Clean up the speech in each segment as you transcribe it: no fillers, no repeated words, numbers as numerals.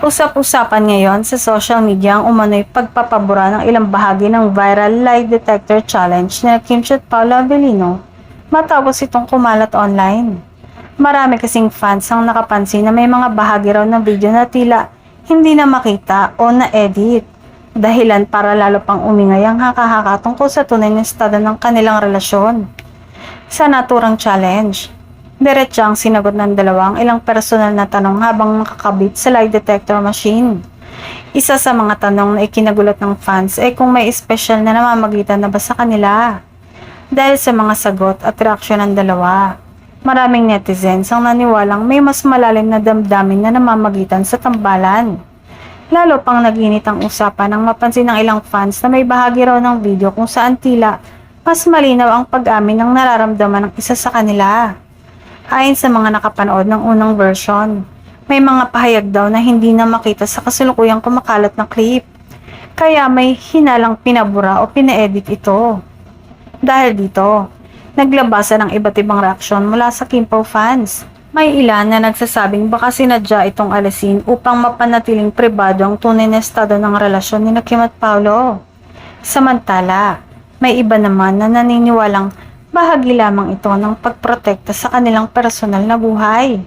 Usap-usapan ngayon sa social media ang umano'y pagpapabura ng ilang bahagi ng viral lie detector challenge ni Kim at Paolo Avellino matapos itong kumalat online. Marami kasing fans ang nakapansin na may mga bahagi raw ng video na tila hindi na makita o na-edit. Dahilan para lalo pang umingay ang haka-haka tungkol sa tunay na estado ng kanilang relasyon. Sa naturang challenge, diretsang sinagot ng dalawang ilang personal na tanong habang nakakabit sa lie detector machine. Isa sa mga tanong na ikinagulat ng fans ay kung may espesyal na namamagitan na ba sa kanila. Dahil sa mga sagot at reaksyon ng dalawa, maraming netizens ang naniwalang may mas malalim na damdamin na namamagitan sa tambalan. Lalo pang naginit ang usapan nang mapansin ng ilang fans na may bahagi raw ng video kung saan tila mas malinaw ang pag-amin ng nararamdaman ng isa sa kanila. Ayon sa mga nakapanood ng unang version, may mga pahayag daw na hindi na makita sa kasalukuyang kumakalat na clip. Kaya may hinalang pinabura o pina-edit ito. Dahil dito, naglabasan ng iba't ibang reaksyon mula sa Kim Pao fans. May ilan na nagsasabing baka sinadya itong alisin upang mapanatiling pribado ang tunay na estado ng relasyon ni Kim at Paolo. Samantala, may iba naman na naniniwalang bahagi lamang ito ng pagprotekta sa kanilang personal na buhay.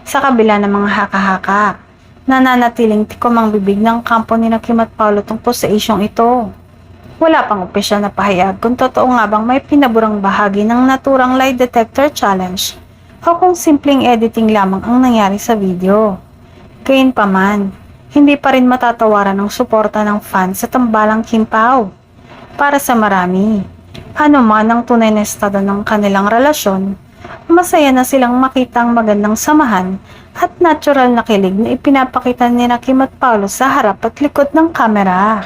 Sa kabila ng mga haka-haka, nananatiling tikom ang bibig ng kampo ni Kim at Paolo tungkol sa isyong ito. Wala pang opisyal na pahayag kung totoo nga bang may pinaburang bahagi ng naturang lie detector challenge o kung simpleng editing lamang ang nangyari sa video. Gayunpaman, hindi pa rin matatawaran ang suporta ng fans sa tambalang Kim Pao. Para sa marami, ano man ang tunay na estado ng kanilang relasyon, masaya na silang makita ang magandang samahan at natural na kilig na ipinapakita ni Kim at Paolo sa harap at likod ng kamera.